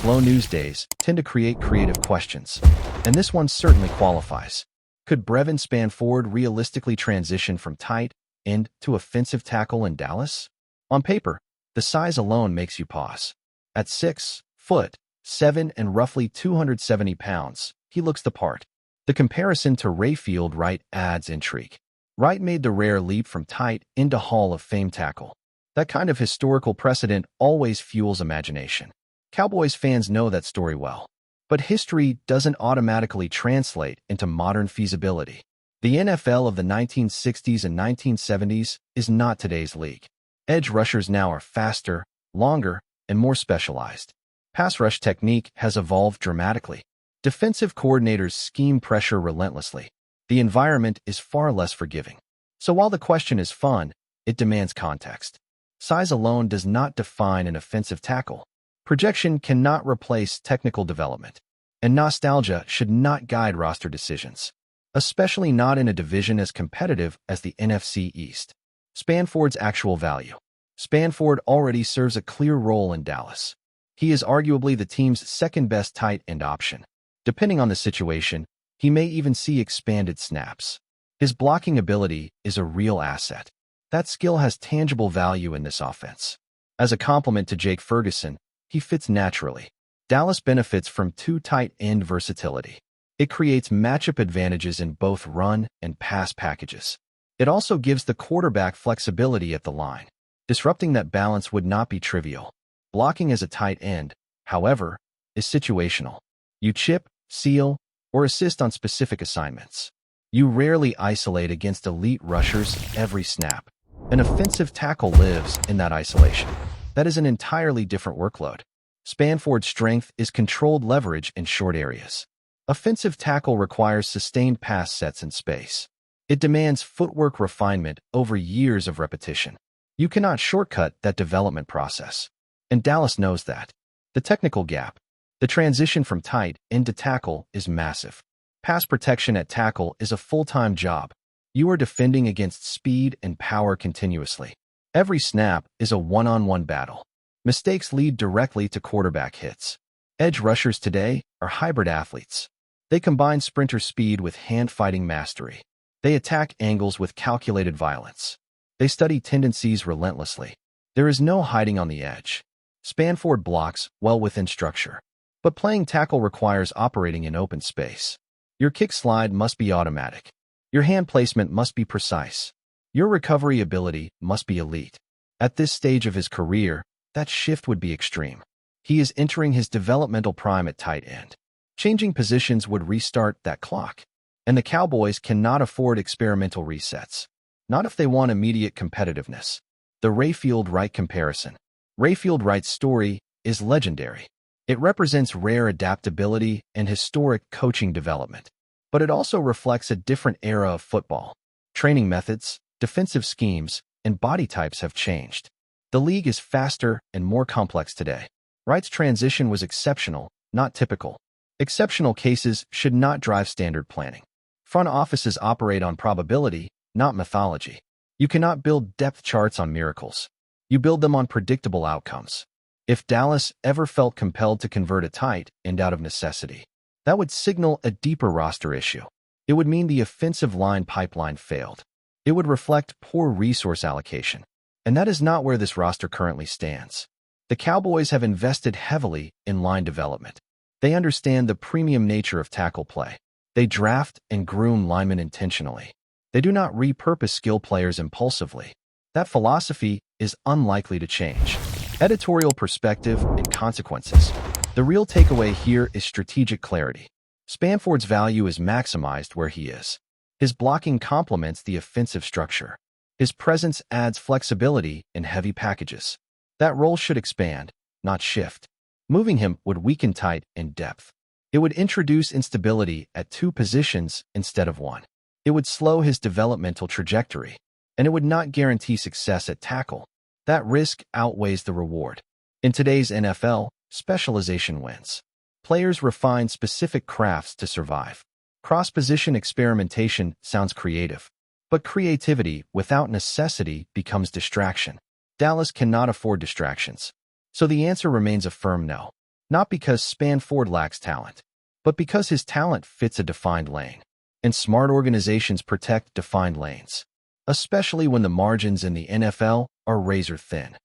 Slow news days tend to create creative questions, and this one certainly qualifies. Could Brevyn Spann-Ford realistically transition from tight end to offensive tackle in Dallas? On paper, the size alone makes you pause. At 6'7" and roughly 270 pounds, he looks the part. The comparison to Rayfield Wright adds intrigue. Wright made the rare leap from tight end to Hall of Fame tackle. That kind of historical precedent always fuels imagination. Cowboys fans know that story well. But history doesn't automatically translate into modern feasibility. The NFL of the 1960s and 1970s is not today's league. Edge rushers now are faster, longer, and more specialized. Pass rush technique has evolved dramatically. Defensive coordinators scheme pressure relentlessly. The environment is far less forgiving. So while the question is fun, it demands context. Size alone does not define an offensive tackle. Projection cannot replace technical development. And nostalgia should not guide roster decisions, especially not in a division as competitive as the NFC East. Spann-Ford's actual value. Spann-Ford already serves a clear role in Dallas. He is arguably the team's second-best tight end option. Depending on the situation, he may even see expanded snaps. His blocking ability is a real asset. That skill has tangible value in this offense. As a complement to Jake Ferguson, he fits naturally. Dallas benefits from two tight end versatility. It creates matchup advantages in both run and pass packages. It also gives the quarterback flexibility at the line. Disrupting that balance would not be trivial. Blocking as a tight end, however, is situational. You chip, seal, or assist on specific assignments. You rarely isolate against elite rushers every snap. An offensive tackle lives in that isolation. That is an entirely different workload. Spann-Ford's strength is controlled leverage in short areas. Offensive tackle requires sustained pass sets in space. It demands footwork refinement over years of repetition. You cannot shortcut that development process. And Dallas knows that. The technical gap. The transition from tight end to tackle is massive. Pass protection at tackle is a full-time job. You are defending against speed and power continuously. Every snap is a one-on-one battle. Mistakes lead directly to quarterback hits. Edge rushers today are hybrid athletes. They combine sprinter speed with hand-fighting mastery. They attack angles with calculated violence. They study tendencies relentlessly. There is no hiding on the edge. Spann-Ford blocks well within structure. But playing tackle requires operating in open space. Your kick slide must be automatic. Your hand placement must be precise. Your recovery ability must be elite. At this stage of his career, that shift would be extreme. He is entering his developmental prime at tight end. Changing positions would restart that clock. And the Cowboys cannot afford experimental resets. Not if they want immediate competitiveness. The Rayfield Wright comparison. Rayfield Wright's story is legendary. It represents rare adaptability and historic coaching development. But it also reflects a different era of football. Training methods, defensive schemes, and body types have changed. The league is faster and more complex today. Wright's transition was exceptional, not typical. Exceptional cases should not drive standard planning. Front offices operate on probability, not mythology. You cannot build depth charts on miracles. You build them on predictable outcomes. If Dallas ever felt compelled to convert a tight end out of necessity, that would signal a deeper roster issue. It would mean the offensive line pipeline failed. It would reflect poor resource allocation. And that is not where this roster currently stands. The Cowboys have invested heavily in line development. They understand the premium nature of tackle play. They draft and groom linemen intentionally. They do not repurpose skill players impulsively. That philosophy is unlikely to change. Editorial perspective and consequences. The real takeaway here is strategic clarity. Spann-Ford's value is maximized where he is. His blocking complements the offensive structure. His presence adds flexibility in heavy packages. That role should expand, not shift. Moving him would weaken tight end depth. It would introduce instability at two positions instead of one. It would slow his developmental trajectory. And it would not guarantee success at tackle. That risk outweighs the reward. In today's NFL, specialization wins. Players refine specific crafts to survive. Cross-position experimentation sounds creative. But creativity without necessity becomes distraction. Dallas cannot afford distractions. So the answer remains a firm no. Not because Spann-Ford lacks talent, but because his talent fits a defined lane. And smart organizations protect defined lanes, especially when the margins in the NFL are razor thin.